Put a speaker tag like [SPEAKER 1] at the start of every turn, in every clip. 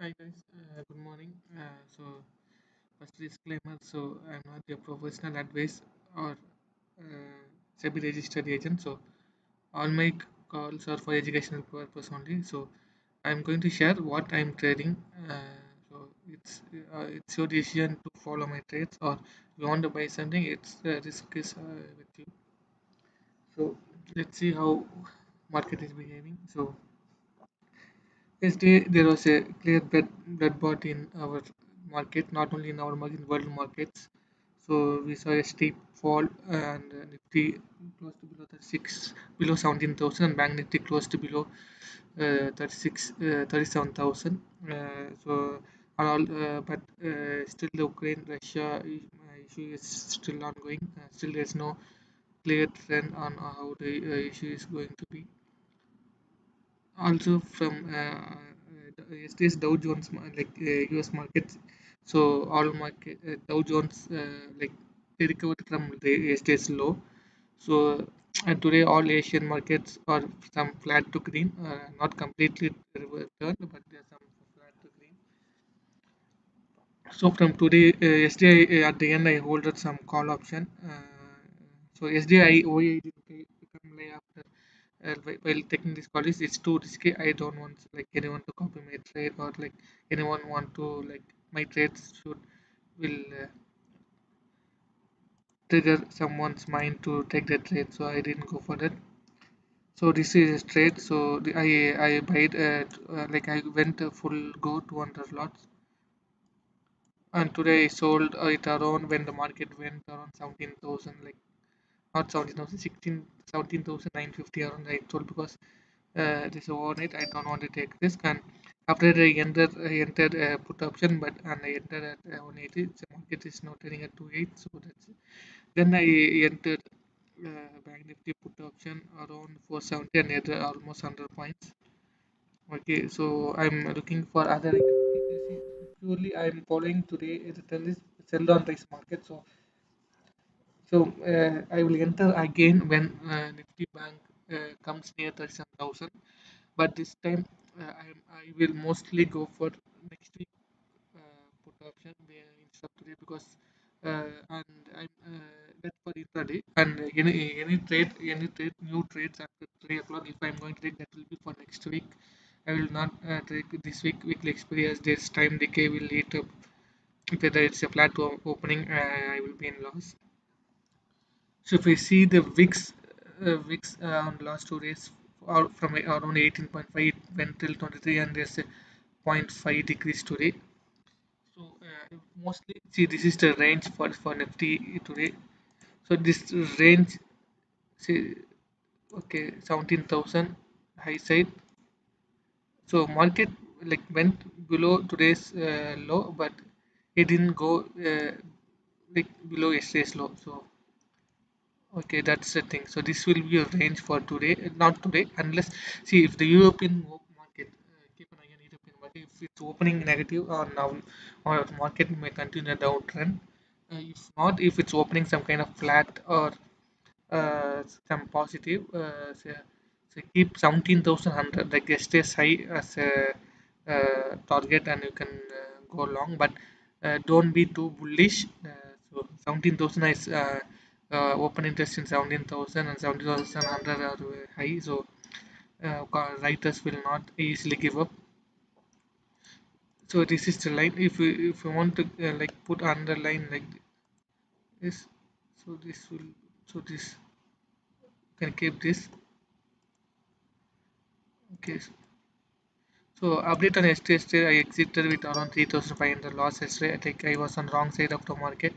[SPEAKER 1] Hi guys, good morning. First disclaimer. I'm not a professional advice or SEBI registered agent. All my calls are for educational purpose only. I'm going to share what I'm trading. It's your decision to follow my trades, or you want to buy something. It's risk is with you. So let's see how market is behaving. Yesterday, there was a clear bloodbath in our market, not only in our market, in world markets. So we saw a steep fall, and Nifty close to below 36, below 17,000, and Bank Nifty close to below 37,000. Still the Ukraine-Russia issue is still ongoing. Still, there's no clear trend on how the issue is going to be. Also from yesterday's Dow Jones US markets. So all market Dow Jones they recovered from the yesterday's low. So and today all Asian markets are some flat to green, not completely returned, but there's some flat to green. So from today, yesterday at the end I holded some call option. Yesterday OI didn't become lay after while taking this call it's too risky. I don't want like anyone to copy my trade, or like anyone want to like my trades should will trigger someone's mind to take the trade. So I didn't go for that. So this is a trade. I buy like I went full go 200 lots, and today I sold it around when the market went around 17,000, like not 17,000, 17,950 around I sold, because this overnight I don't want to take risk. And after I entered put option, but and I entered at 180. The market is now trading at 28, so that's it. Then I entered Bank Nifty put option around 470 and entered almost 100 points. Okay, so I'm looking for other. Purely I'm following today the trend is sell on risk market. I will enter again when Nifty Bank comes near 37,000. But this time I will mostly go for next week put option instead of today, because and I'm that for intraday, and any trade new trades after 3 o'clock. If I'm going to take, that will be for next week. I will not take this week weekly experience. This time decay will lead up. Whether it's a flat opening, I will be in loss. So if we see the VIX on last 2 days, from around 18.5 it went till 23, and there's a zero point 0.5 decrease today. Mostly see this is the range for Nifty today. So this range, see, okay, 17,000 high side. So market like went below today's low, but it didn't go like below yesterday's low. So okay, that's the thing. So this will be a range for today, not today, unless see if the European market, keep an eye on European market. If it's opening negative or now, or market may continue a downtrend. If not, if it's opening some kind of flat or some positive, keep 17,100 like yesterday's high as a target, and you can go long, but don't be too bullish. 17,000 is open interest in 17,000, and 17,100 are high. So writers will not easily give up. So this is the line. If you want to like put underline like this, so this will, so this can keep this. Okay. So update on yesterday, I exited with around 3,500 loss yesterday. I think I was on wrong side of the market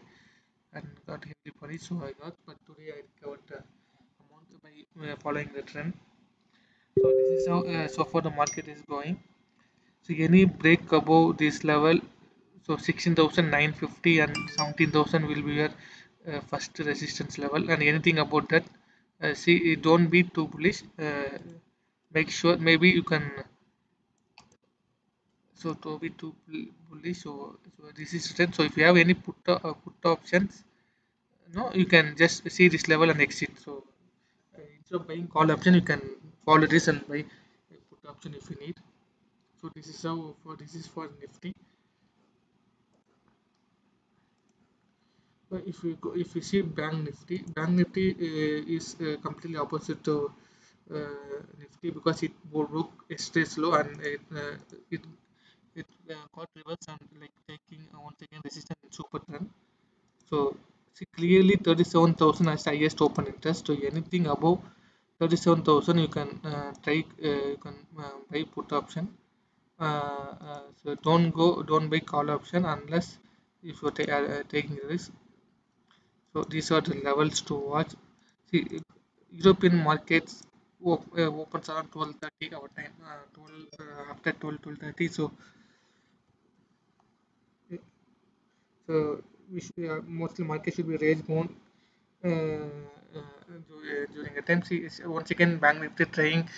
[SPEAKER 1] and got heavily punished, so I got. But today I recovered the amount by following the trend. So this is how so far the market is going. So any break above this level, so 16,950 and 17,000 will be your first resistance level, and anything about that, see, don't be too bullish. Make sure maybe you can. So to be too bullish, so this is strength. So if you have any put options, no, you can just see this level and exit. So instead of buying call option, you can follow this and buy a put option if you need. So this is how for this is for Nifty. If we see Bank Nifty is completely opposite to Nifty because it broke yesterday's low and it got reversed and like taking once again resistance in super trend. So see clearly 37,000 as highest open interest. So anything above 37,000 you can try you can buy put option. So don't buy call option unless if you're taking risk. So these are the levels to watch. See, European markets opens around 12:30 our time, 12 after 12:30. So mostly market should be range bound during the time. See, once again, Bank Nifty trying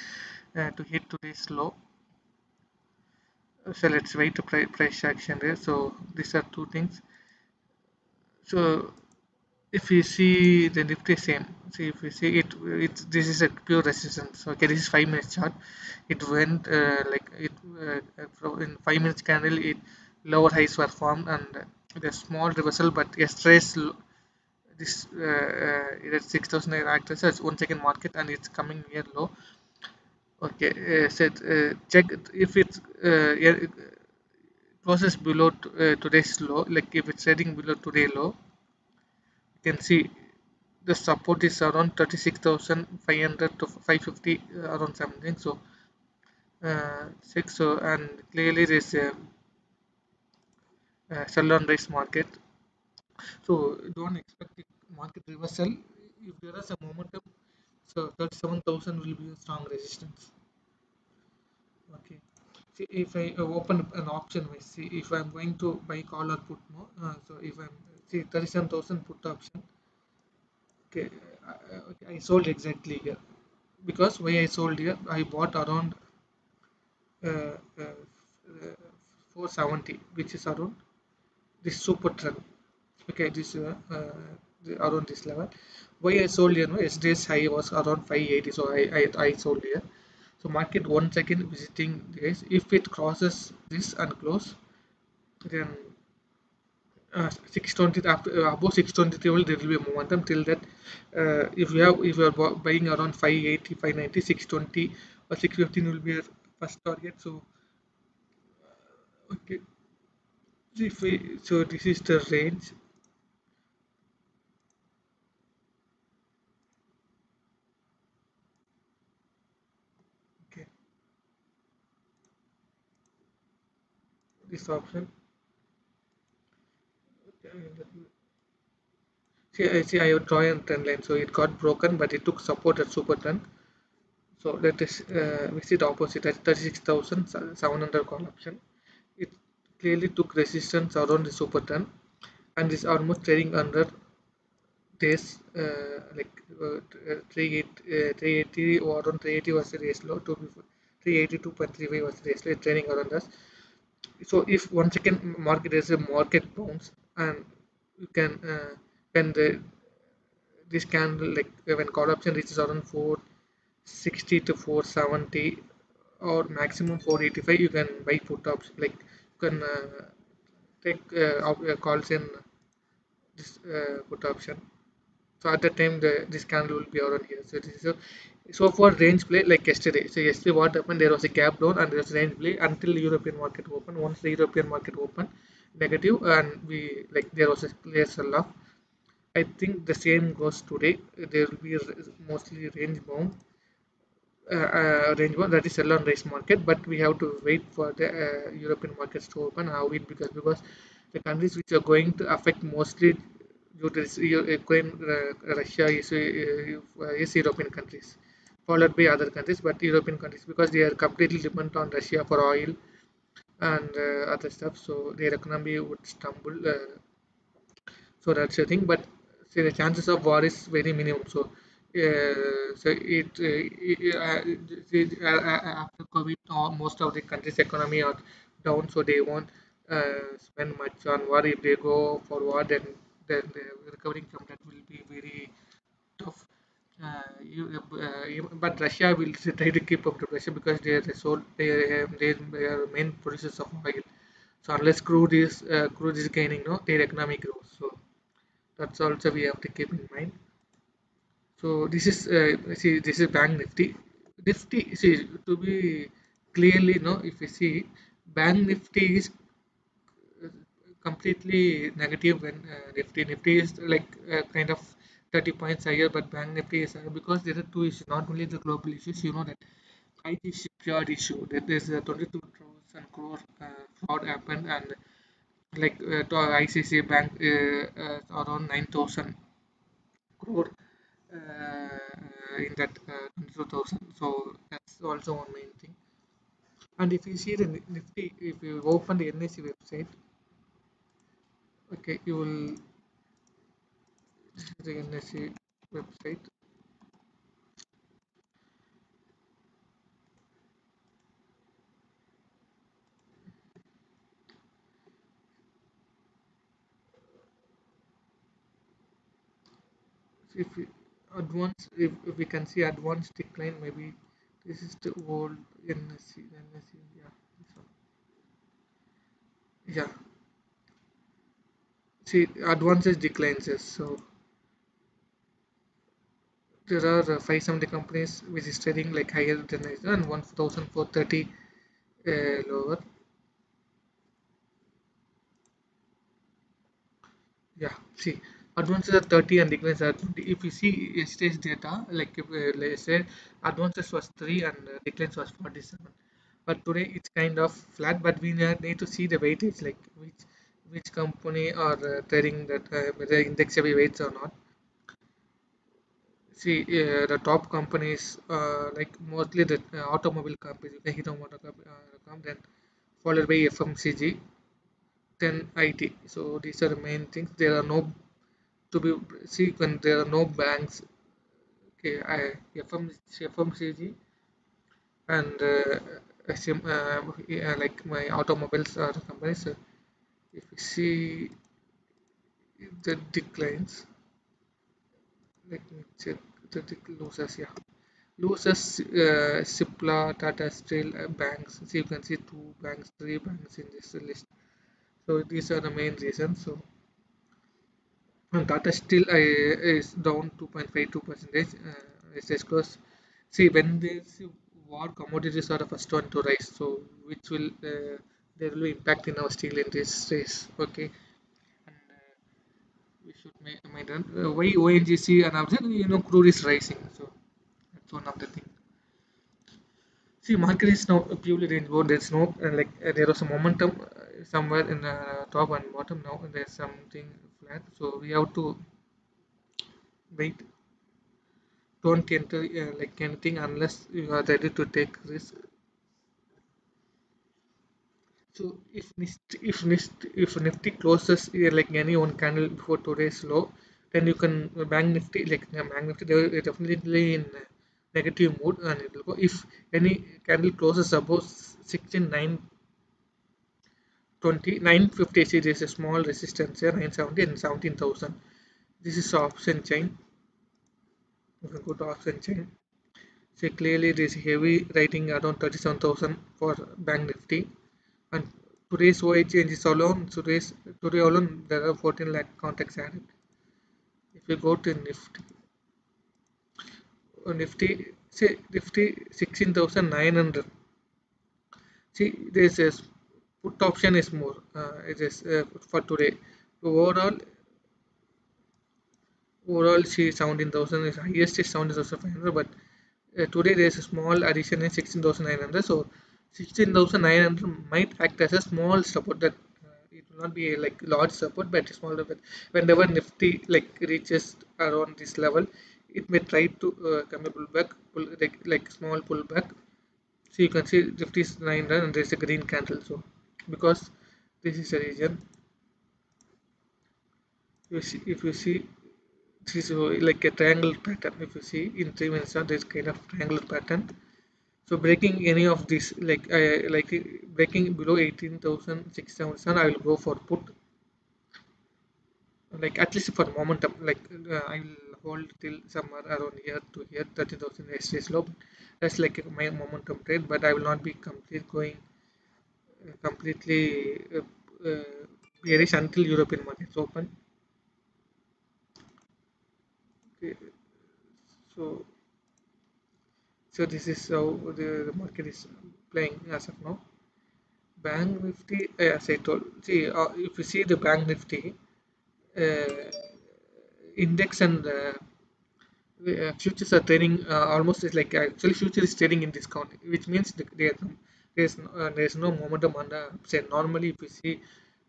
[SPEAKER 1] to hit today's low. So let's wait to price action there. So these are two things. So if you see the Nifty same, see if you see it this is a pure resistance. Okay, this is 5 minutes chart. It went in 5 minutes candle. It lower highs were formed and the small reversal, but yesterday's this it is 6,000 actors as once again market and it's coming near low. Okay, check if it's yeah, closes below today's low. Like if it's trading below today low, you can see the support is around 36,500 to 550 around something. So six. So and clearly there's a sell on rise market. So don't expect the market reversal. If there is a momentum, so 37,000 will be a strong resistance. Okay. See, if I open an option, we see if I'm going to buy call or put more. So if I'm see 37,000 put option. Okay, okay, I sold exactly here because why I sold here, I bought around uh, uh, 470, which is around this super trend. Okay, this around this level. Why I sold here? No, yesterday's high was around 580, so I sold here. So market once again visiting this. If it crosses this and close, then 620 after above 623 will there will be a momentum till that. If you are buying around 580, 590, 620 or 615 will be your first target. So okay, so this is the range. Okay, this option. Okay, see, I have drawn a trend line, so it got broken, but it took support at super trend. So let us we see the opposite at 36,700 call option. It clearly took resistance around the super trend and is almost trading under this 380 or around 380 was the race low to before 382.35 was the race low trading around us. So if once again market is a market bounce and you can when the this candle like when call option reaches around 460 to 470 or maximum 485 you can buy put option like you can take calls in this put option. So at that time the this candle will be around here. So this is so for range play like yesterday. So yesterday what happened, there was a gap down and there was range play until European market open. Once the European market opened negative and we like there was a clear sell off. I think the same goes today. There will be mostly range bound, that is sell on race market, but we have to wait for the European markets to open. How it because the countries which are going to affect mostly due to this Ukraine, Russia is European countries, followed by other countries, but European countries because they are completely dependent on Russia for oil and other stuff, so their economy would stumble. So that's the thing, but see, the chances of war is very minimum. So after COVID, most of the countries' economy are down, so they won't spend much on war. If they go for war, then the recovering from that will be very tough. but Russia will try to keep up the pressure because they are the sole they are main producers of oil. So unless crude is gaining, no, their economic growth. So that's also we have to keep in mind. So this is see this is Bank Nifty. Nifty see to be clearly no if you see Bank Nifty is uh, completely negative when Nifty is like kind of 30 points higher, but Bank Nifty is higher because there are two issues, not only the global issues. You know that IT shipyard issue. That there's a 22,000 crore fraud happened, and like to ICC Bank around 9,000 crore in that 22,000. So that's also one main thing. And if you see the Nifty, if you open the NSE website, okay, you will see the NSE website. If we if we can see advanced decline, maybe this is the old NSE. NSE, yeah, this one. Yeah. See, advances declines. Yes. So there are 570 companies which is trading like higher than this and 1,430 lower. Yeah, see, advances are 30 and declines are 20. If you see yesterday's data, like if, let's say advances was 3 and declines was 47. But today it's kind of flat, but we need to see the weightage, like which company are trading that whether index heavy weights or not. See, the top companies, like mostly the automobile companies, the Hero MotoCorp, then followed by FMCG, then IT. So these are the main things. There are no to be see when there are no banks. Okay, FMCG and yeah, like my automobiles are companies. So if you see the declines, let me check the losses. Yeah. Losers, Cipla, Tata Steel, banks. So you can see two banks, three banks in this list. So these are the main reasons. So Tata Steel is down 2.52 percentage. It's because see when this war, commodities are the first one to rise. So which will there will be impact in our steel industries. Okay, and we should make that. Why ONGC and other, crude is rising. So that's one of the things. See, market is now purely range bound. There's no there was a momentum somewhere in the top and bottom. Now there's something flat. So we have to wait. Don't enter like anything unless you are ready to take risk. So if Nifty closes like any one candle before today's low, then you can Bank Nifty Bank Nifty they are definitely in negative mood and it will go. If any candle closes above 16,920, see there is a small resistance here 970 and 17,000. This is option chain. You can go to option chain. See clearly there is heavy writing around 37,000 for Bank Nifty. And today's OH is alone, today alone there are 14 lakh contacts added. If you go to Nifty, Nifty, say Nifty 16,900. See, this is put option is more. It is for today. Overall, see 17,000 is highest is 17,500, but today there is a small addition in 16,900. So 16,900 might act as a small support that it will not be a like large support, but small. But whenever Nifty like reaches around this level, it may try to come a pullback, like small pullback. So you can see Nifty is 900 and there is a green candle. So because this is a region, if you see this is like a triangle pattern. If you see in 3 minutes now, there's kind of triangular pattern. So breaking any of this, like breaking below 18,677, I will go for put. Like at least for momentum. Like I will hold till somewhere around here to here 30,000 yesterday slope. That's like my momentum trade, but I will not be completely bearish until European markets open. Okay, so this is how the market is playing as of now. Bank Nifty, as I told, see if you see the Bank Nifty uh, index and futures are trading almost is like actually future is trading in discount, which means there's no momentum on the upside. Normally, if you see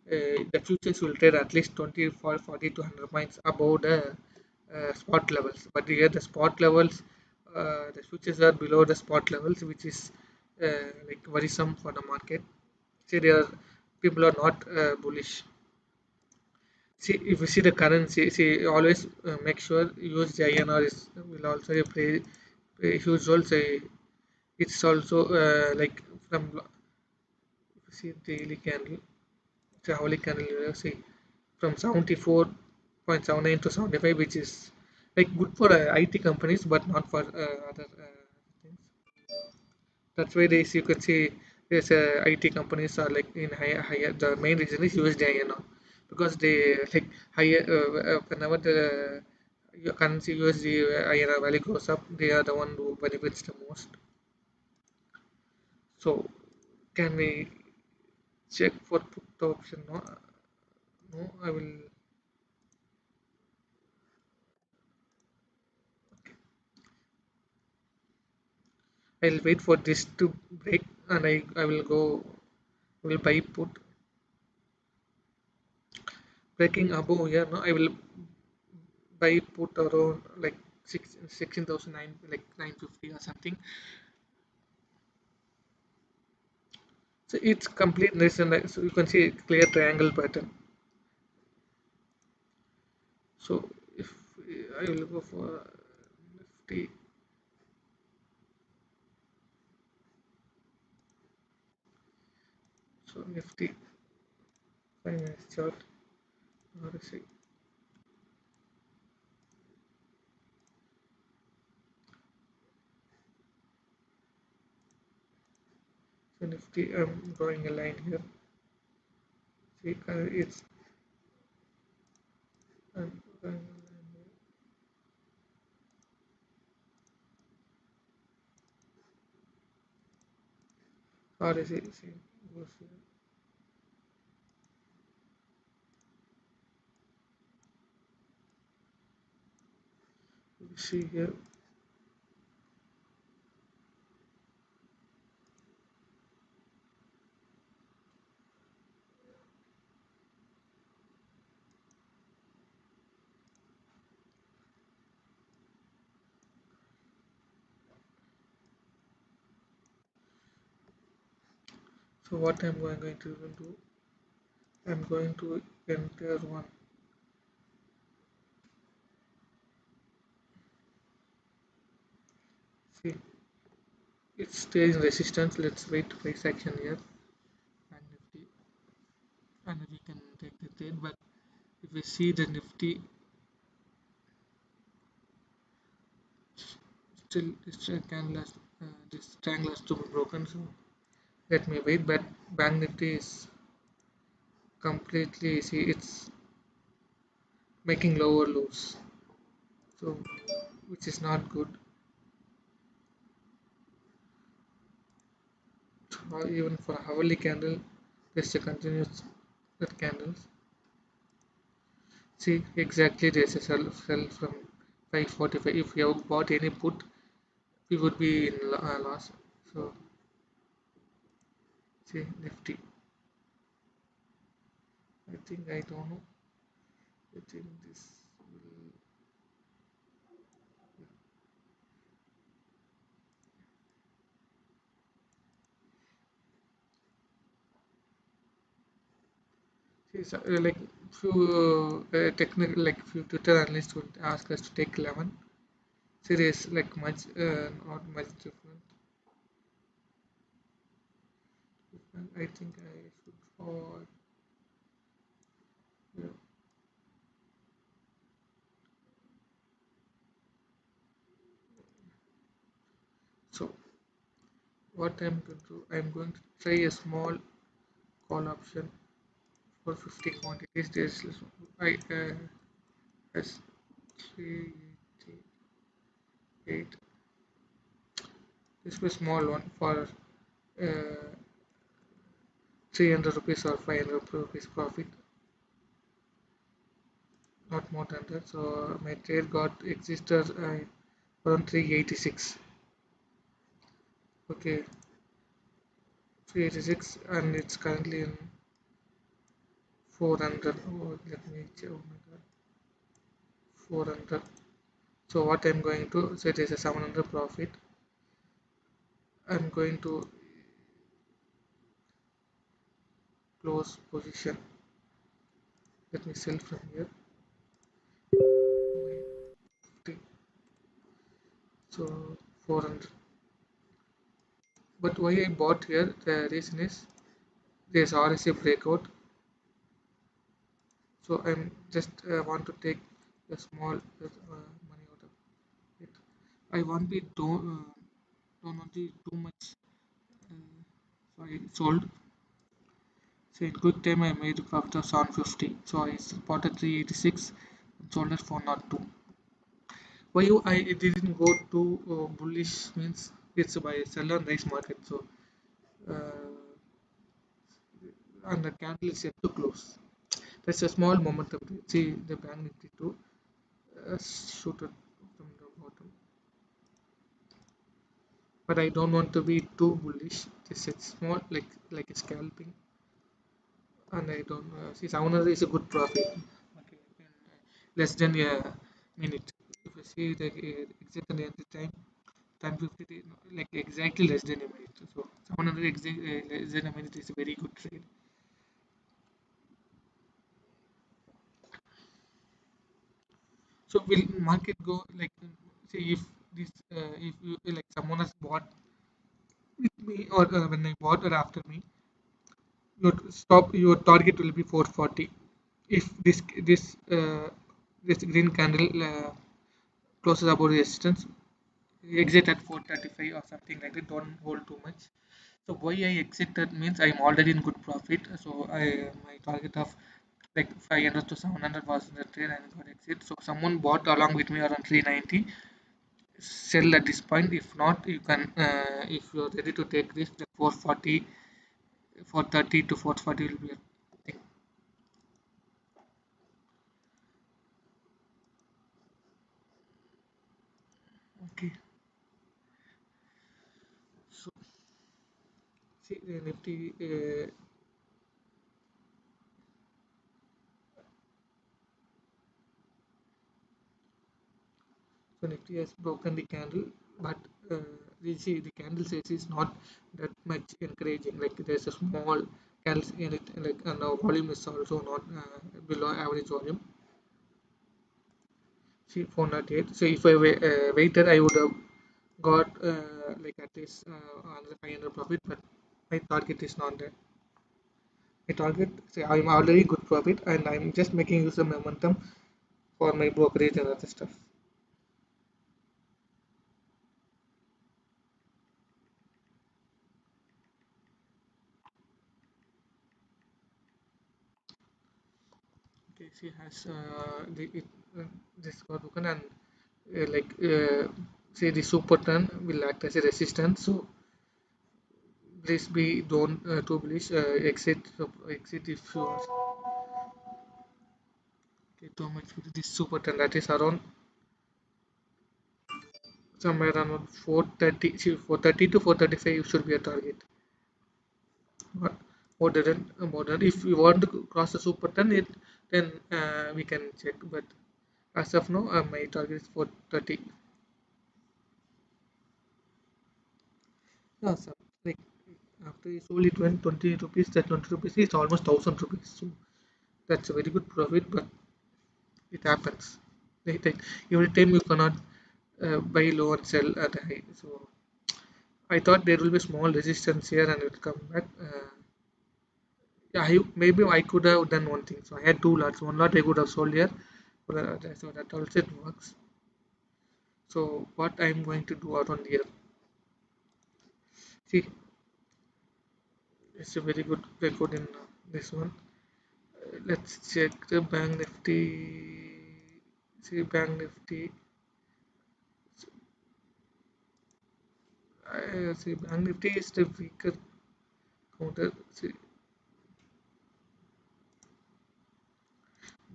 [SPEAKER 1] the futures will trade at least 20 for 40 to 100 points above the spot levels, but here the spot levels, the futures are below the spot levels, which is like worrisome for the market. See, there are people are not bullish. See, if you see the currency, see, always make sure use INR is will also play a huge role. Say, it's also like from if you see daily candle, it's a hourly candle. See, from 74.79 to 75, which is like good for IT companies, but not for other things. That's why they you could see there's IT companies are like in higher. The main reason is USD INR because they like higher whenever the your currency USD INR value goes up, they are the one who benefits the most. So can we check for put option? No, no. I'll wait for this to break and I will go. I will buy put breaking above here. No, I will buy put around like 16,009 like 950 or something. So it's complete nation like, so you can see a clear triangle pattern. So if I will go for Nifty, so Nifty 5 minutes chart, RSI. So Nifty, I'm drawing a line here. See, it's I'm drawing a line here. RSI, see, goes here. You see here. So what going to do? I'm going to enter one. See, it stays in resistance. Let's wait price action here. And Nifty, and we can take the trade. But if we see the Nifty, still this triangle has to be broken. So let me wait. But Bank Nifty is completely see it's making lower lows. So which is not good. So even for a hourly candle, there's a continuous that candles. See exactly there's a sell from 545. If we have bought any put, we would be in loss. So see Nifty. I think I don't know. I think this will see like few technical like few Twitter analysts would ask us to take 11. Serious like much not much different. I think I should for yeah. what I'm going to do, I'm going to try a small call option for 50 quantities. There's I has 388. This is a small one for uh, 300 rupees or 500 rupees profit, not more than that. So my trade got existed around 386. Okay, 386, and it's currently in 400. Oh, let me check. Oh my god, 400. So what I'm going to, so it is a 700 profit. I'm going to close position. Let me sell from here. So 400. But why I bought here, the reason is there's RSA breakout. So I'm just want to take a small money out of it. I won't be don't want to too much. Sorry, sold. So in good time I made a profit of 750. So I spotted 386 and sold it for not 2. Why I didn't go to bullish means it's by sell on nice market. So uh, and the candle is yet to close. That's a small momentum. See the bank nifty to shoot it from the bottom. But I don't want to be too bullish. This is small, like a scalping, and I don't see 700 is a good profit. Okay, in less than a minute. If you see the exactly at the time, 10:50, like exactly less than a minute. So 700 less than a minute is a very good trade. So will market go like say if this if you like someone has bought with me or when I bought or after me, your target will be 440. If this green candle closes above resistance, exit at 435 or something like that. Don't hold too much. So why I exited means I'm already in good profit. So I my target of like 500 to 700 was in the trade and got exit. So someone bought along with me around 390. Sell at this point. If not, you can if you're ready to take this, the 440, 430 to 440 will be a thing. Okay. So see the Nifty. So Nifty has broken the candle, but we see the candle size is not that much encouraging. Like there's a small candle in it, like and the volume is also not below average volume. See 408. So if I waited, I would have got like at least another 500 profit, but my target is not that. My target, say I'm already good profit, and I'm just making use of momentum for my brokerage and other stuff. Okay, she has this got broken and like say the super turn will act as a resistance. So please be don't too bullish. Exit if you are okay, too much with this super turn that is around somewhere around 430. See 430 to 435 should be a target. But more than if you want to cross the super turn, it then we can check. But as of now, my target is 430. Yeah, so like after you sold it when 20 rupees, that 20 rupees is almost 1000 rupees. So that's a very good profit, but it happens. Like every time you cannot buy low and sell at high. So I thought there will be small resistance here and it will come back. Yeah, maybe I could have done one thing. So I had two lots. One lot I could have sold here. So that also it works. So what I'm going to do around here. See, it's a very good record in this one. Let's check the bank nifty. See, bank nifty. See, bank nifty is the weaker counter. See,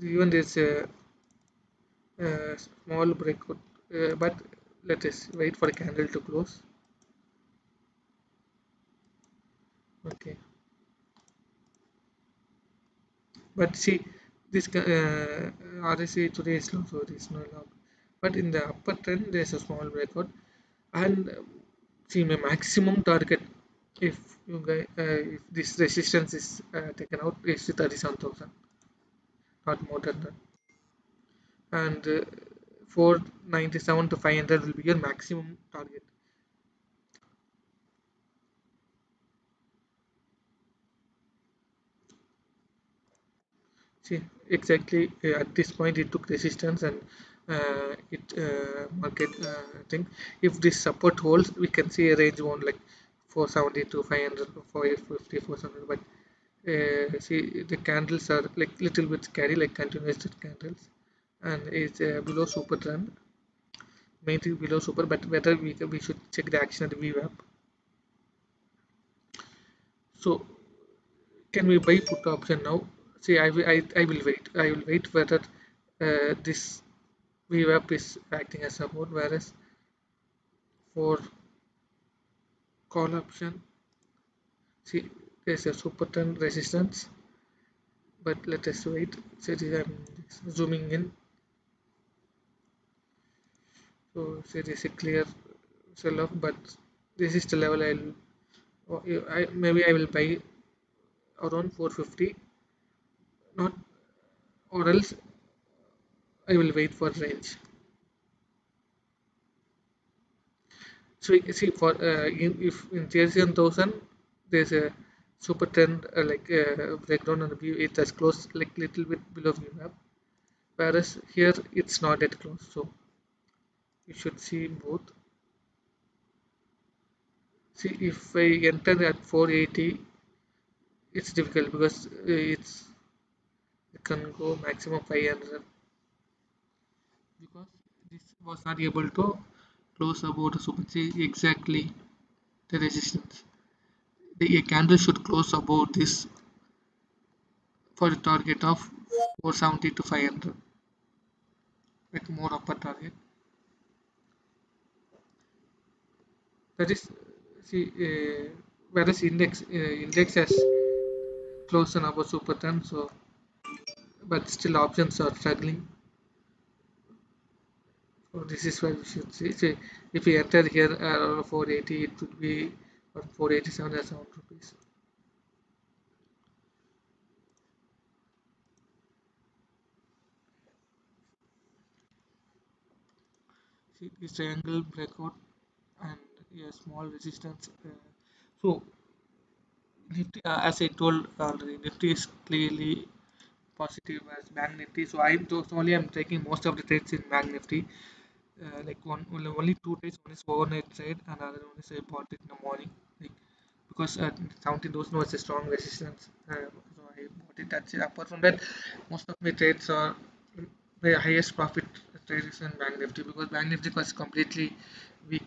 [SPEAKER 1] even there's a small breakout, but let us wait for a candle to close. Okay, but see, this RSI today is low, so it is not low. But in the upper trend, there's a small breakout, and see my maximum target if you guys if this resistance is taken out is 37,000, not more than that. And 497 to 500 will be your maximum target. See, exactly at this point it took resistance and it market thing. If this support holds, we can see a range one like 470 to 500, 450, 400. But see, the candles are like little bit scary, like continuous candles, and it's below super trend, mainly below super. But whether we should check the action at the VWAP. So can we buy put option now? See, I will wait. I will wait whether this VWAP is acting as support, whereas for call option, see, there's a super trend resistance. But let us wait. So I'm zooming in. So there is a clear sell-off, but this is the level maybe I will buy around 450, not or else I will wait for range. So you see for if in TSN 1000 there's a super trend like breakdown on the view, it has closed like little bit below VWAP, whereas here it's not yet close. So you should see both. See, if I enter at 480, it's difficult because it can go maximum 500 because this was not able to close about the super. See exactly the resistance. The a candle should close about this for a target of 470 to 500, like more upper target. That is, see, whereas index has closed on above super 10, so but still options are struggling. So this is why we should see. So if we enter here around 480, it would be or 487 as 7 rupees. See this triangle breakout and a small resistance. So Nifty, as I told already, Nifty is clearly positive as Bank Nifty. So only I'm taking most of the trades in Bank Nifty. Like only two trades. One is overnight trade, and another one is I bought it in the morning. Like, because 17 those knows a strong resistance. So I bought it. That's it. Apart from that, most of my trades are the highest profit trades in Bank Nifty because Bank Nifty was completely weak.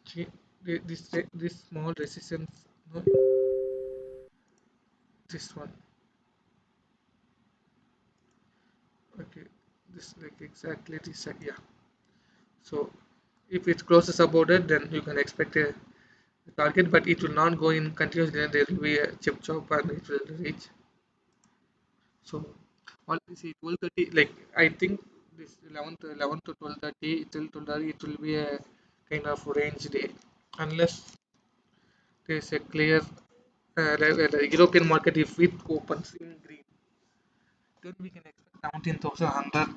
[SPEAKER 1] See, this small resistance, no, this one. Okay, this like exactly this yeah. So if it closes above it, then you can expect a target, but it will not go in continuously. Then there will be a chip chop and it will reach. So all you see 12:30, like I think this 11 to 12:30 till 12:30 it will be a kind of range day unless there is a clear the European market if it opens in green, then we can expect 17,100.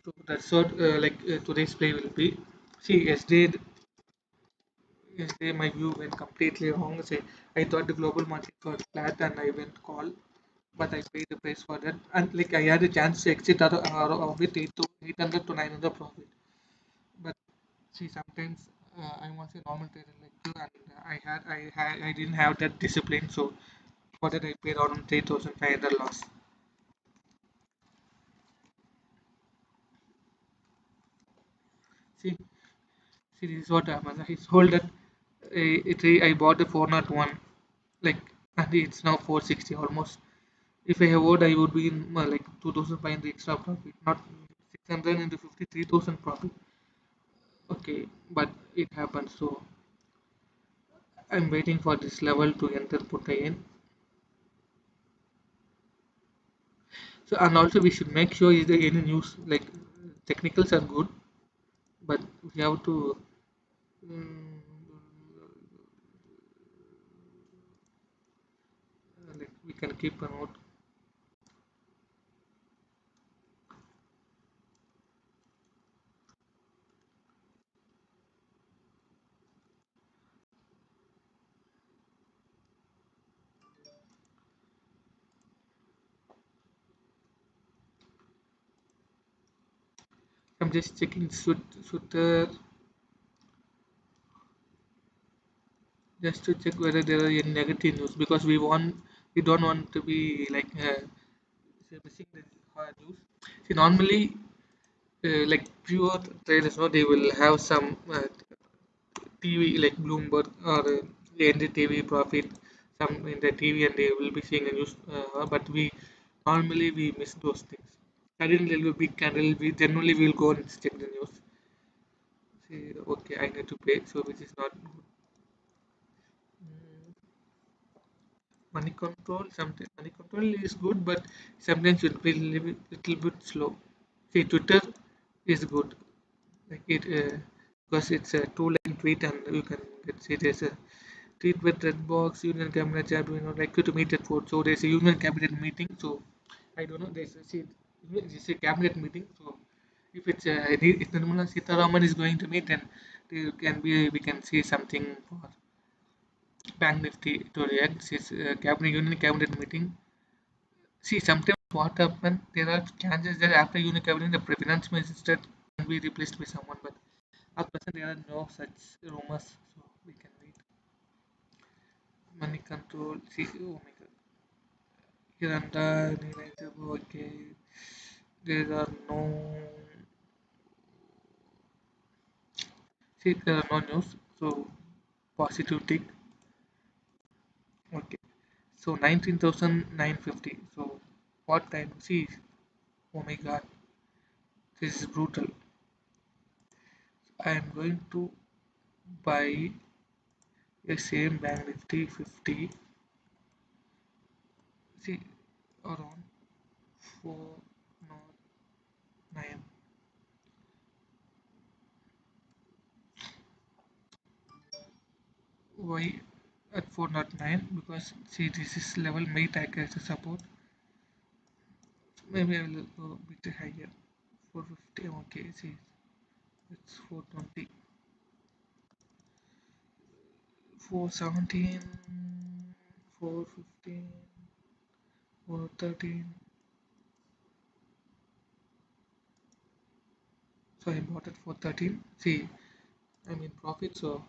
[SPEAKER 1] So that's what today's play will be. See, yesterday yesterday my view went completely wrong. Say, I thought the global market was flat and I went call, but I paid the price for that. And like I had a chance to exit out of it 800 to 900 profit. But see, sometimes I'm also a normal trader like you, and I didn't have that discipline. So for that I paid around 3,500 loss. See, see, this is what happened. I sold that. I bought the 401, like, and it's now 460 almost. If I have owed, I would be in like 2,500 extra profit, not 600 into 53,000 profit. Okay, but it happened. So I'm waiting for this level to enter put again. So and also we should make sure is there any news like technicals are good, but we have to mm, like we can keep a note. I'm just checking should just to check whether there are any negative news because we don't want to be like missing the news. See, normally like pure traders, no, they will have some TV like Bloomberg or NDTV profit, some in the TV, and they will be seeing the news. But we normally we miss those things. Suddenly there will be big candle. We generally will go and check the news. See, okay, I need to pay, so which is not good. Mm, money control. Sometimes money control is good, but sometimes it will be little bit slow. See, Twitter is good. Like it because it's a two-line tweet and you can get see there's a tweet with Redbox, Union Cabinet chat, like to meet at 4. So there's a Union Cabinet meeting. So I don't know. There's a see, it's a cabinet meeting. So if it's if Nirmala Sitaraman is going to meet, then there can be we can see something for Bank Nifty to react. This cabinet Union Cabinet meeting. See, sometimes what happen, there are chances that after Union Cabinet, the finance minister can be replaced by someone, but at present there are no such rumors, so we can wait. Money control. See, oh my god. Here and okay. There are no. See, there are no news. So positive tick. Okay. So 19,950. So what time? See, oh my god, this is brutal. I am going to buy a same bank nifty 50. See, around 409. Why at 409? Because see, this is level may tag as a support. Maybe I will go a bit higher. 450. Okay, see, it's 420. 417. 415. 413. So I bought it for 13. See, I'm in profit, so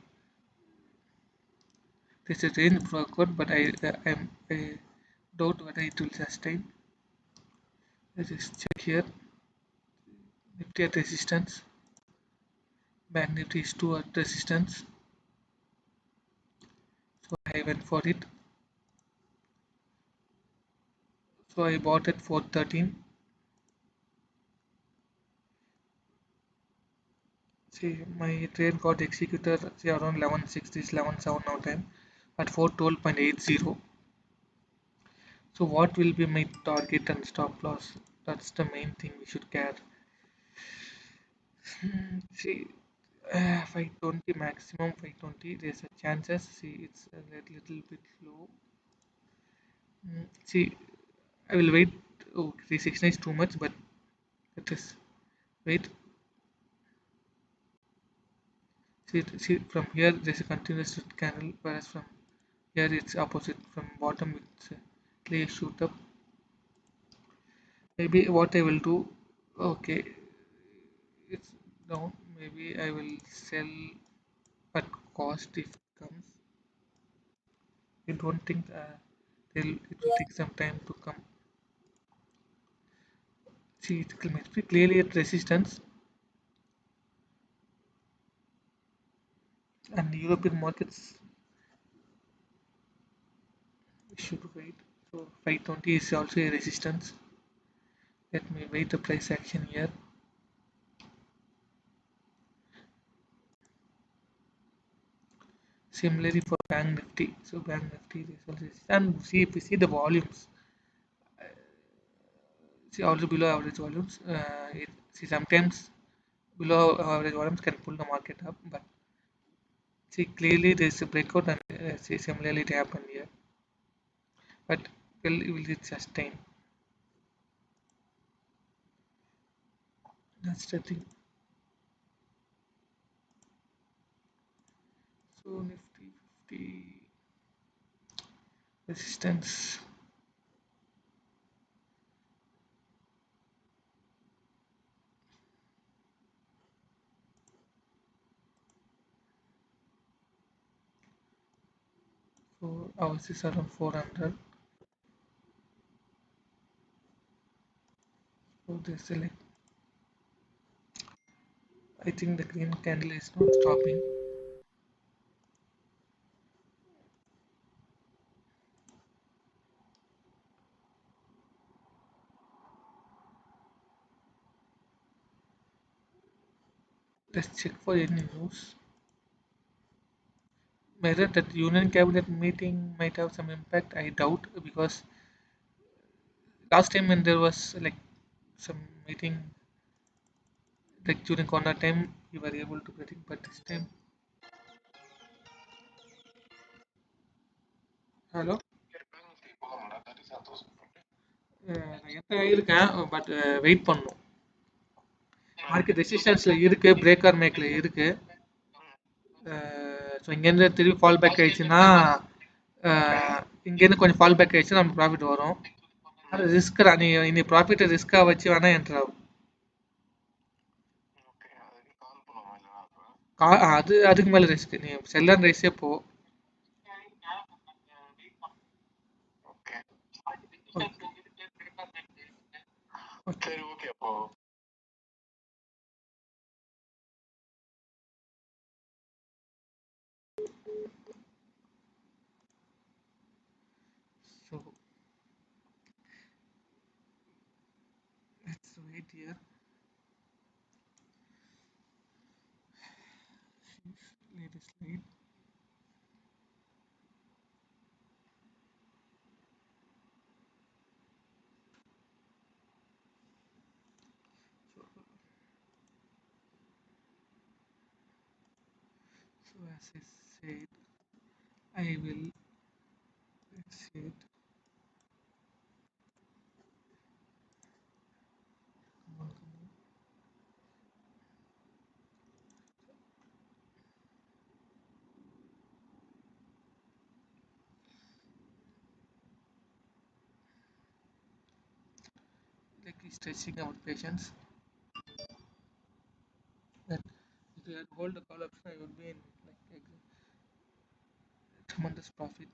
[SPEAKER 1] this is range code, but I doubt whether it will sustain. Let's just check here. Nifty at resistance. Bank Nifty is 2 at resistance. So I went for it. So I bought it for 13. See, my trade got executed see, around 11:60, 11:07 now time at 412.80. So what will be my target and stop loss? That's the main thing we should care. See, 520 maximum 520. There's a chances. See, it's a little bit low. See, I will wait. Oh, 369 is too much, but it is wait. See from here there's a continuous candle, whereas from here it's opposite. From bottom it's clear shoot up. Maybe what I will do, okay, it's down. Maybe I will sell at cost if it comes. I don't think it will take some time to come. See, it must be clearly at resistance, and European markets should wait. So 520 is also a resistance. Let me wait the price action here. Similarly for Bank Nifty. So Bank Nifty is also and see if we see the volumes. See also below average volumes. See sometimes below average volumes can pull the market up, but see clearly there is a breakout and see similarly it happened here. But will it sustain? That's the thing. So Nifty 50 resistance. So ours is around 400. So there's a like I think the green candle is not stopping. Let's check for any news. Whether that union cabinet meeting might have some impact, I doubt because last time when there was like some meeting like during corona time, we were able to predict, but this time, hello, நான் என்கிட்ட இருக்கேன் but wait பண்ணும் market ரெசிஸ்டன்ஸ்ல இருக்கு breaker மேக்ல இருக்கு so இங்கேருந்து திருப்பி fall back ஆயிடுச்சுன்னா இங்கேருந்து கொஞ்சம் ஃபால் பேக் ஆயிடுச்சுன்னா நமக்கு ப்ராஃபிட் வரும் அது ரிஸ்க் நீ இனி ப்ராஃபிட்டை ரிஸ்க்காக வச்சு வேணா என்ட்ரு ஆகும் அது அதுக்கு மேலே ரிஸ்க் நீ செல்லன் ரைஸே போ okay so let's wait here. Latest slide. So as I said, I will exit. Come on, come on. Like stretching our patience. That if you had hold the call option, I would be in like tremendous profit.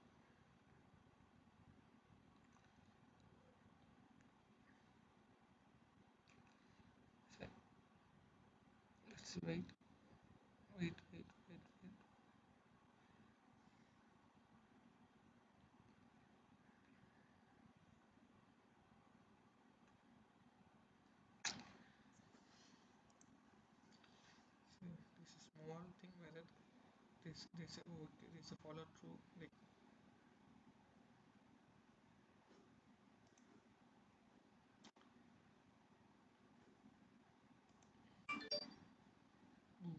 [SPEAKER 1] So let's wait. So this is small thing whether this a follow through like boom.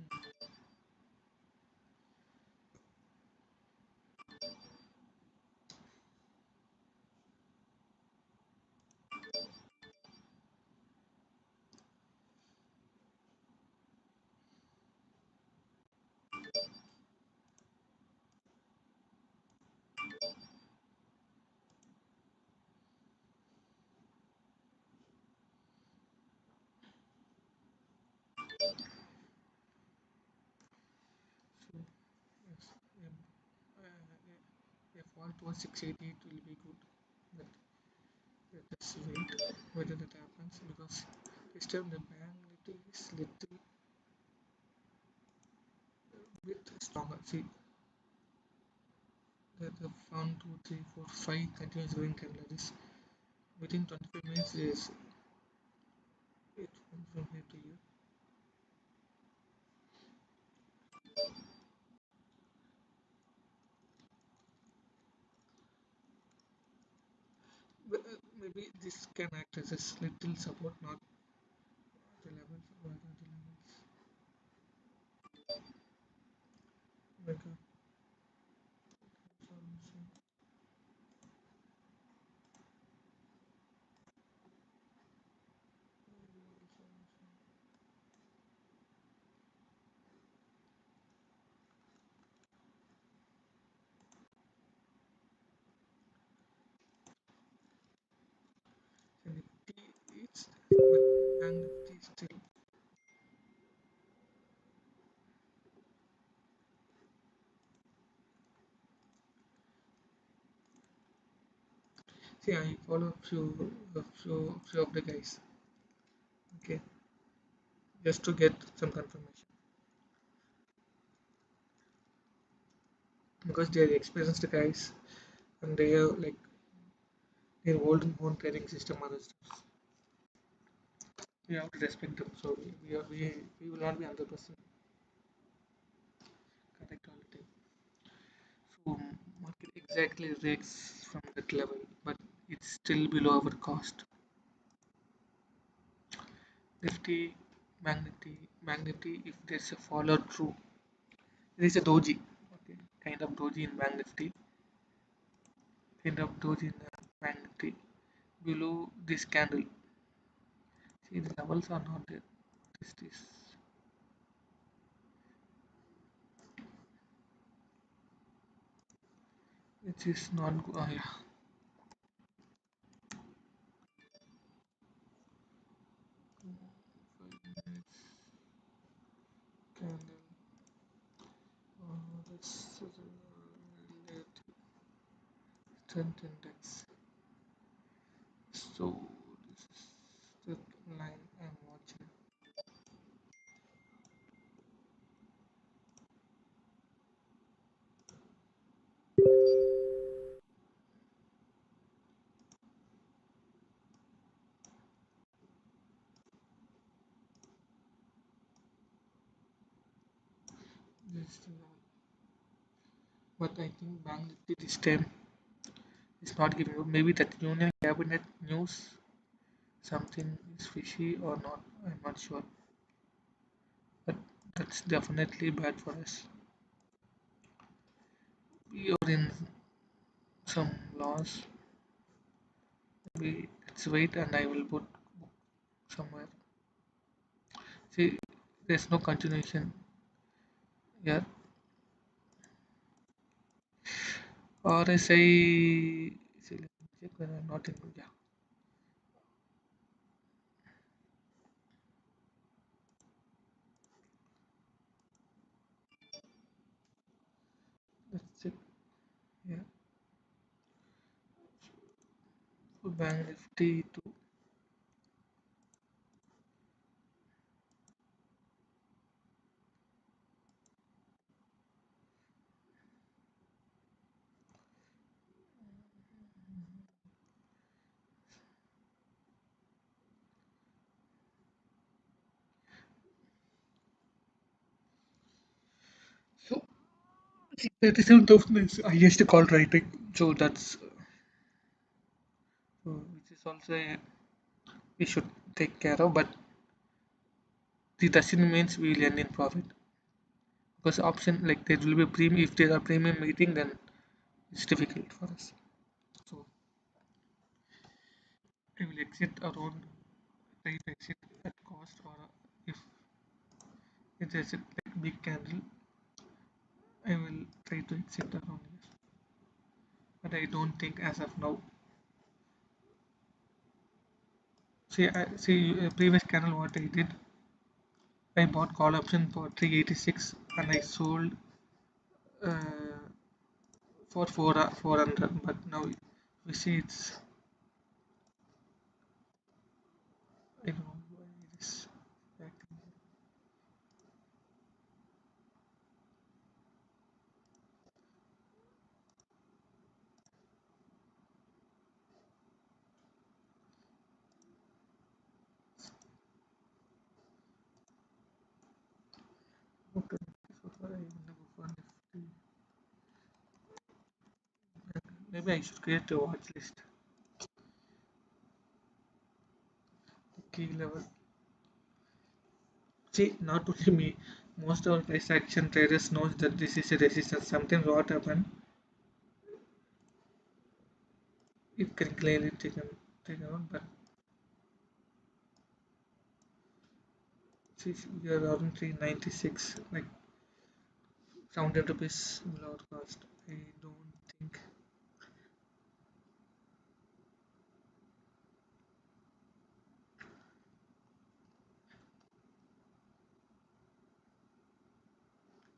[SPEAKER 1] fall towards 680, it will be good. But let's wait whether that happens, because this time the bank nifty is little bit stronger. See, the found 2, 3, 4, 5 continuous green candle is within 25 minutes is it from here to here. But, maybe this can act as a little support, not the levels, or the levels. Like a solution. So Nifty, it's but bank Nifty still. See, I follow few of the guys. Okay, just to get some confirmation, because they are experienced guys and they have like their own trading system, other stuff. We have to respect them. So we will not be 100% correct all the time. So market exactly breaks from that level, but it's still below our cost. Nifty, Bank Nifty, if there's a follow through, there is a doji, okay, kind of doji in Bank Nifty, kind of doji in Bank Nifty. Below this candle, see the levels are not there. This, which is not good. Oh, yeah. 5 minutes candle. This is relative strength index. So this is the line I'm watching. This is the line. But I think Bank Nifty this time is not giving up. Maybe that Union Cabinet news something is fishy or not. I'm not sure. But that's definitely bad for us. We are in some loss. Maybe let's wait and I will put somewhere. See, there's no continuation here. RSI. See, let me check when I'm not in. Yeah, let's check. Yeah, for Bank Nifty too. So 37,000 is highest call rating. So that's which is also we should take care of. But the doesn't means we will end in profit, because option like there will be premium. If there are premium meeting, then it's difficult for us. So I will exit around, try to exit at cost, or if it is a like big candle, I will try to exit around here. But I don't think as of now. See, previous candle what I did, I bought call option for 386 and I sold uh, for 400, but now we see it's, I don't know why it is back. Okay, so far I never for Nifty. Maybe I should create a watch list. Key level. See, not only me, most of our price action traders knows that this is a resistance. Sometimes what happen, it can clearly taken out, but see, we are around 396, like 700 rupees below cost. I don't think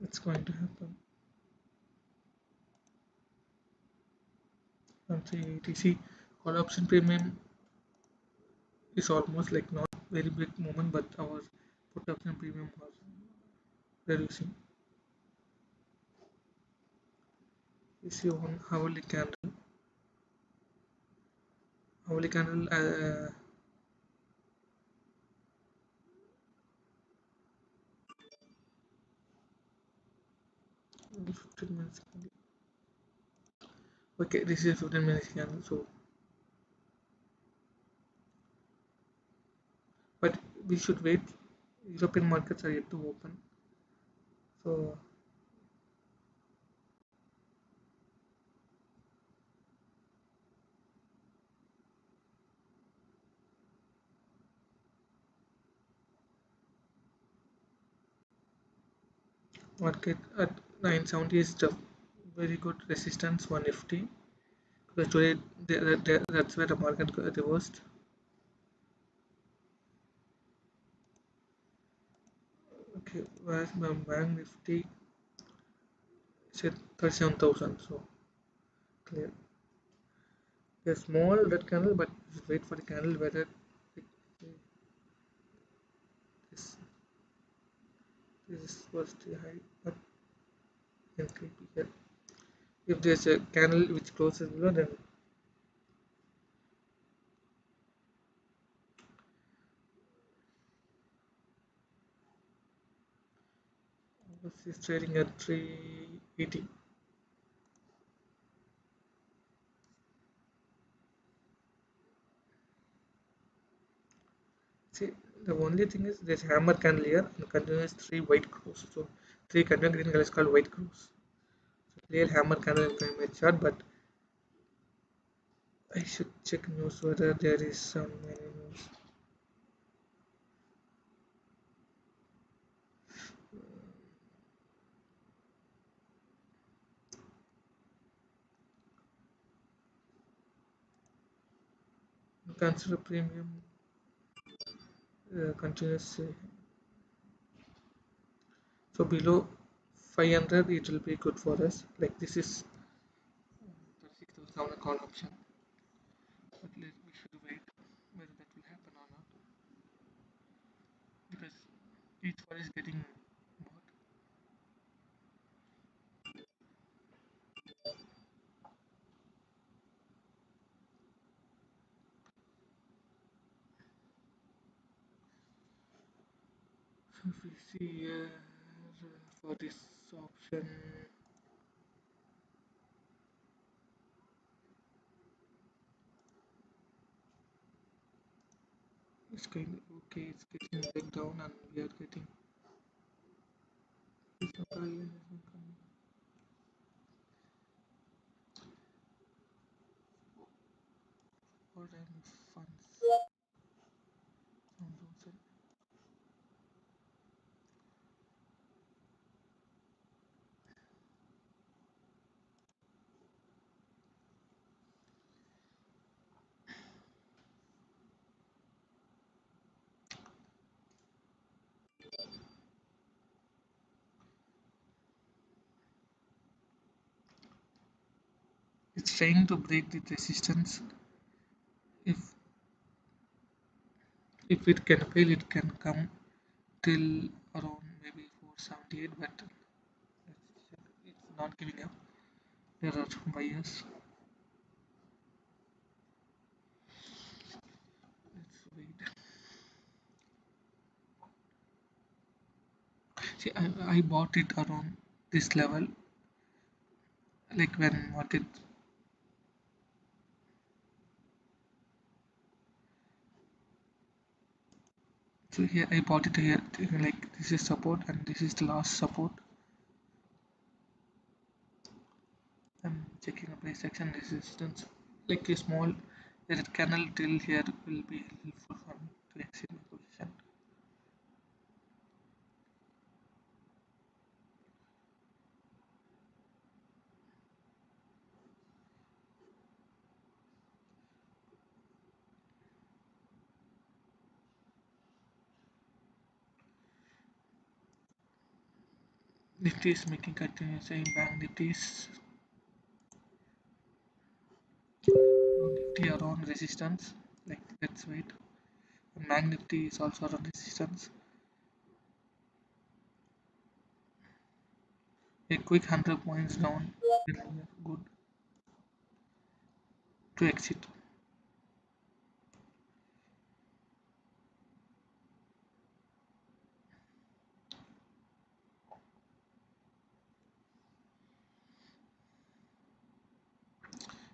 [SPEAKER 1] it's going to happen. On 380, see, call option premium is almost like not very big movement, but our put option premium was reducing. You see one hourly candle 15 minutes candle. Okay, this is 15 minutes candle, so but we should wait. European markets are yet to open, so market at 970 is the very good resistance 150, because today that's where the market got reversed. Okay, where's my bank nifty? It's at 37,000, so clear. A small red candle, but just wait for the candle whether it, this this was the high, but can keep it here. If there's a candle which closes below, then this is trading at 380. See, the only thing is there's hammer candle here and continuous three white crows. So three continuous green color is called white crows. So clear hammer candle in primary chart, but I should check news whether there is some any news. Consider premium continuous. So below 500 it will be good for us. Like this is 36,000 call option, but we should wait whether that will happen or not, because each one is getting bought. So if we see here for this option, it's kind of okay, it's getting back down and we are getting it's not coming. All time funds sounds outside. it's trying to break the resistance. If if it can fail, it can come till around maybe 478, but it's not giving up. There are buyers. Let's wait. See, I bought it around this level, like when market. So here I bought it here, like this is support and this is the last support. I'm checking the price action resistance. Like a small red candle till here will be helpful for me to exit my position. Nifty is making continuous same bank Nifty is Nifty around resistance. Like let's wait. And Bank Nifty is also around resistance. A quick 100 points down. Good to exit.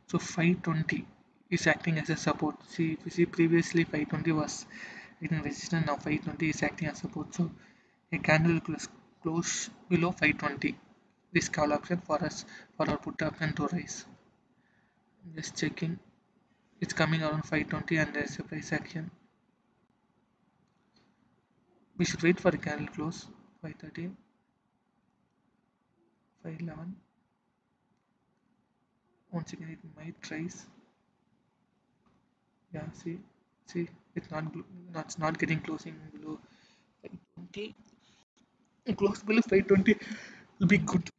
[SPEAKER 1] So 520 is acting as a support. See, if you see previously 520 was in resistance, now 520 is acting as support. So a candle close below 520. This call option for us for our put option to rise. Just checking. It's coming around 520 and there's a price action. We should wait for a candle close 513, 511. Once again, it might rise. Yeah, see, it's not getting closing below 520. Close below 520 will be good.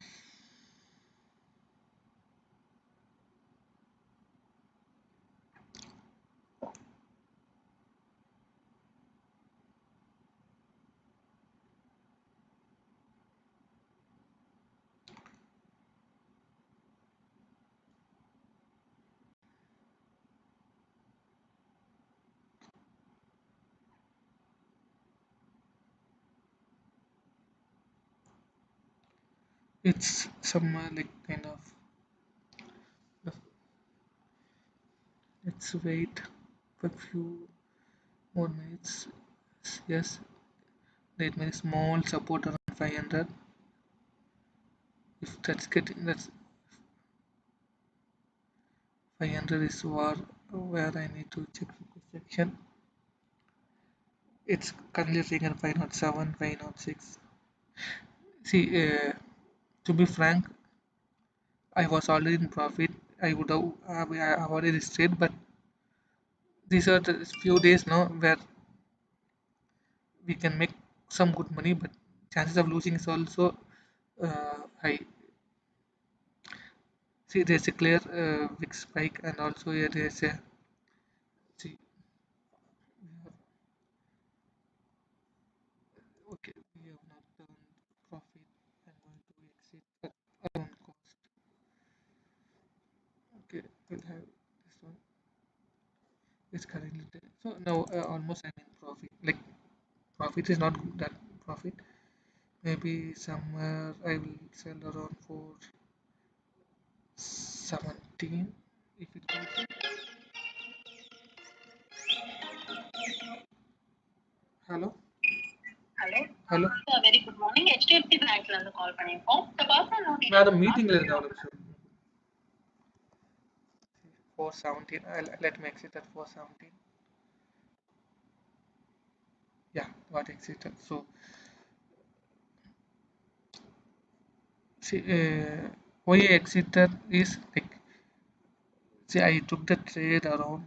[SPEAKER 1] It's some like kind of. Let's wait for a few more minutes. Yes, that means small support around 500. If that's 500 is where I need to check the section. It's currently trading at 507, 506. See, to be frank, I was already in profit. I would have I already stayed, but these are the few days now where we can make some good money, but chances of losing is also high. See, there's a clear VIX spike, and also here there's a see. Okay, we have not turned profit. I'm going to exit at around cost. Okay, we'll have this one. It's currently there. So now almost I'm in profit. Like profit is not good, that profit. Maybe somewhere I will sell around for 17 if it goes. Hello,
[SPEAKER 2] Hello.
[SPEAKER 1] hello.
[SPEAKER 2] Very good morning. HDFC Bankல இருந்து கால் பண்ணிருக்கோம். The person who did
[SPEAKER 1] Madam, meeting la irukka oru nimisham. 417. Let me exit at 417. Yeah, got exited. So see, why I exited is like, see, I took the trade around,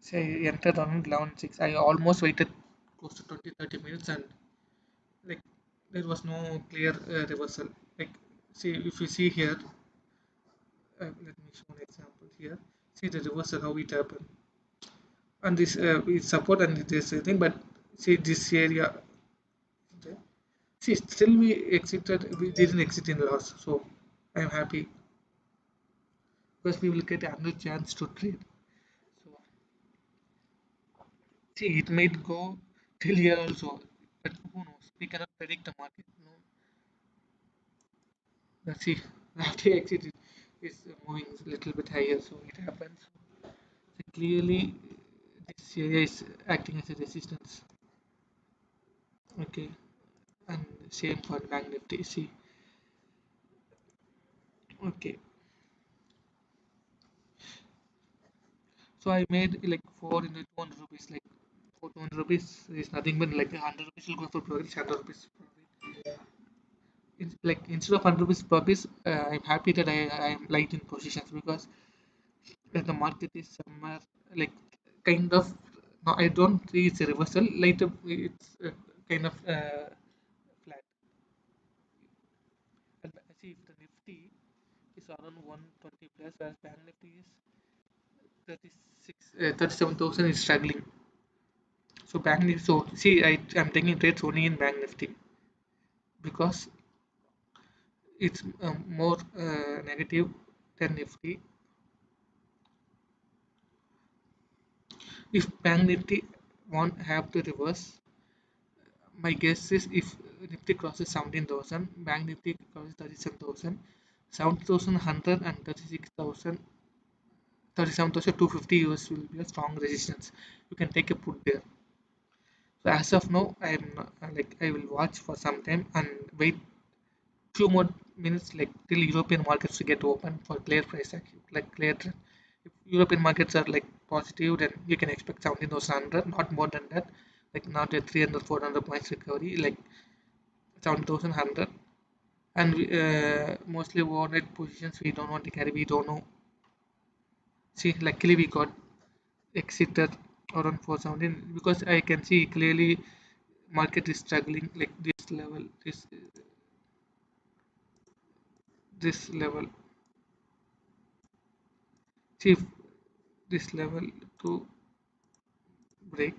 [SPEAKER 1] say, I entered around 11:06. I almost waited close to 20-30 minutes, and like there was no clear reversal. Like, see, if you see here, let me show an example here. See the reversal how it happened, and this is support and this thing, but see this area. Okay. See, still we exited. We didn't exit in loss, so I'm happy because we will get another chance to trade. So see, it might go till here also, but who knows? We cannot predict the market. No, let's see. After exit, it is moving a little bit higher, so it happens. So clearly, this area is acting as a resistance. Okay, and same for Bank Nifty. See, okay. So I made like 4 into 200 rupees. Like for 200 rupees is nothing but like 100 rupees will go for profit, 100 rupees profit. Like instead of 100 rupees per piece, I'm happy that I am light in positions because the market is somewhere like kind of. No, I don't see it's a reversal. Later, it's kind of flat. And see if the Nifty is around 120 plus, whereas Bank Nifty is 37,000 is struggling. So Bank Nifty, so see, I'm taking trades only in Bank Nifty because it's more negative than Nifty. If Bank Nifty won't have to reverse, my guess is if Nifty crosses 17,000, Bank Nifty crosses 37,000, 7,100 and 36,000, 37,250 US will be a strong resistance. You can take a put there. So as of now, I'm like I will watch for some time and wait few more minutes like till European markets to get open for clear price action, like clear trend. If European markets are like positive, then you can expect 17,100, not more than that. Like not a 300, 400 points recovery, like 7,100. And mostly overnight positions we don't want to carry. We don't know. See, luckily we got exited around 417 because I can see clearly market is struggling like this level, this level. See if this level to break.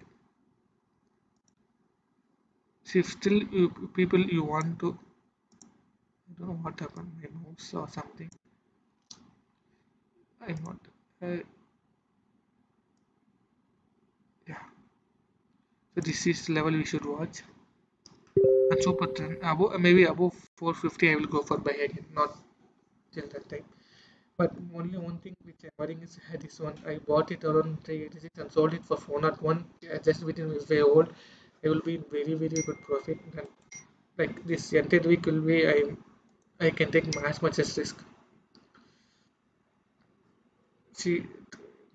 [SPEAKER 1] See if still people you want to. I don't know what happened. My mouse or something. I'm not. Uh, yeah. So this is level we should watch. And super trend above maybe above 450 I will go for buy again. Not till that time. But only one thing which I'm worrying is this one. I bought it around 386 and sold it for 401. Just within this way old. I will be in very very good profit. And like this entire week will be I can take as much as risk. See,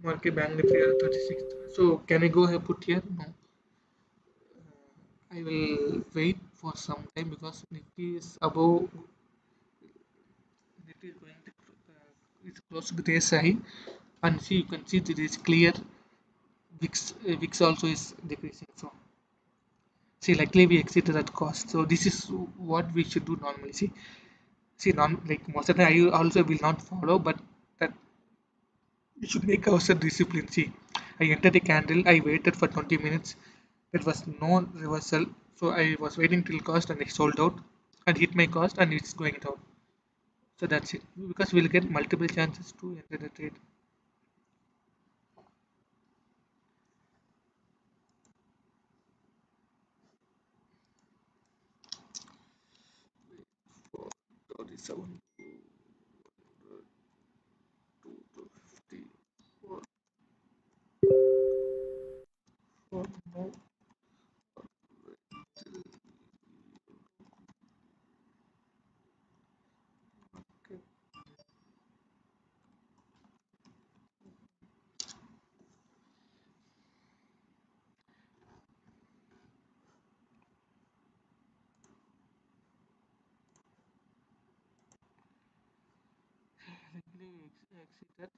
[SPEAKER 1] market bank Nifty are 36. So can I go ahead put here? No. I will wait for some time because Nifty is above. Nifty is going to it's close to the day's high, and see you can see that it is clear. VIX also is decreasing. So see, likely we exited at cost. So this is what we should do normally. See, like most of the time I also will not follow, but that we should make ourselves disciplined. See, I entered a candle, I waited for 20 minutes. There was no reversal. So I was waiting till cost and it sold out and hit my cost and it's going down. So that's it. Because we'll get multiple chances to enter the trade. For 37, 250, for more. Okay. Likely we exited.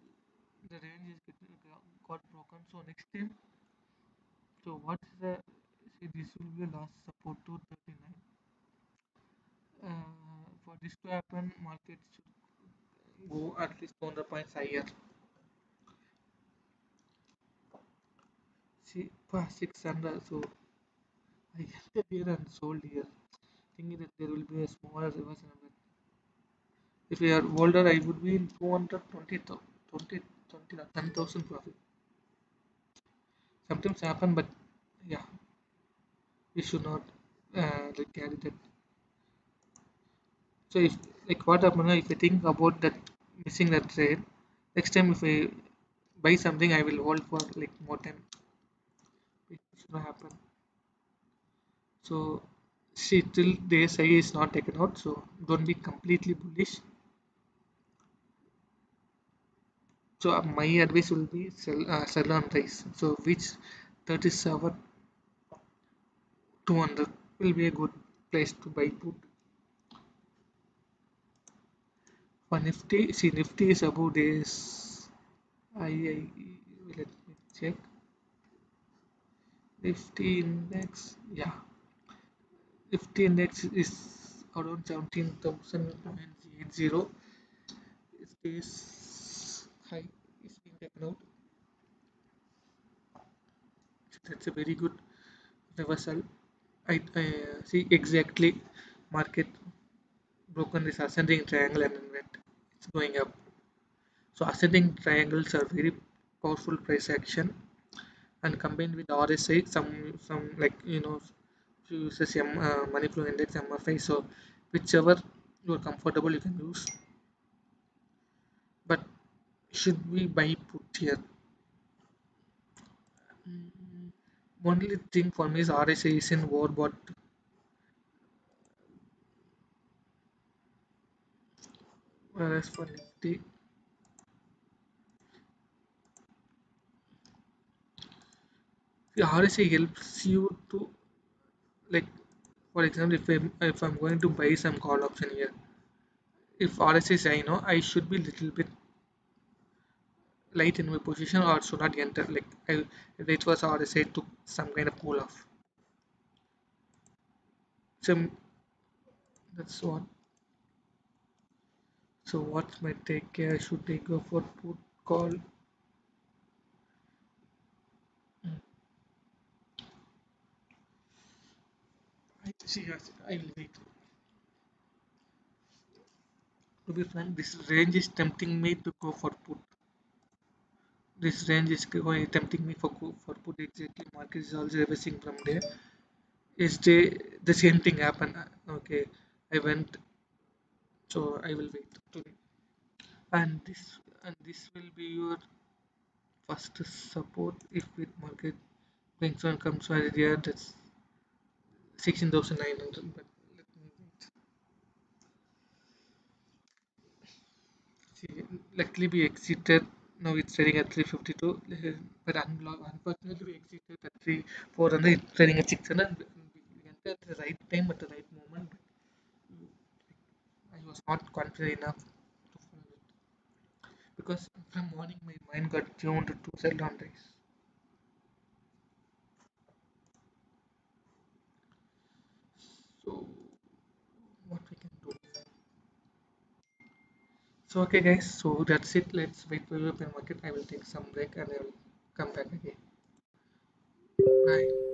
[SPEAKER 1] The range is got broken. So next time, so what's the see this will be a last support to 39. For this to happen, market should go at least 200 points higher. See, past 600, so I entered here and sold here, thinking that there will be a smaller reverse. If we are older, I would be in 220, 20, 20, 10,000 profit. Sometimes happen, but yeah, we should not like carry that. So if like what happened if I think about that missing that trade, next time if I buy something, I will hold for like more time. It should not happen. So see till the SI is not taken out, so don't be completely bullish. So my advice will be sell on rise. So which 37 200 will be a good place to buy put. For Nifty, see Nifty is above this. I let me check. Nifty index, yeah, Nifty index is around 17,080. It is high, is being taken out. That's a very good reversal. I see exactly market broken this ascending triangle and then went. It's going up. So ascending triangles are very powerful price action, and combined with RSI, some like if you use money flow index MFI, so whichever you are comfortable you can use. But should we buy put here? Mm, Only thing for me is RSI is in overbought. Whereas for Nifty, the RSI helps you to like, for example, if I'm going to buy some call option here, if RSI is I know I should be little bit light in my position or should not enter. Like if it was RSI took some kind of cool off. So that's what. So what my take care? Should I go for put call? Mm, I see. Yes, I will wait. To be frank, this range is tempting me to go for put. This range is tempting me for put exactly. Market is also reversing from there. Is the same thing happen? Okay, I went, so I will wait today. And this will be your first support if with market brings one comes to idea that's 16,900. But let me wait. See, luckily we exited. Now it's trading at 352. But unfortunately we exited at 3 400. It's trading at 600. We entered at the right time at the right moment. But I was not confident enough to follow it because from morning my mind got tuned to sell on this. So what we can do? So okay guys, so that's it. Let's wait for the open market. I will take some break and I will come back again. Bye.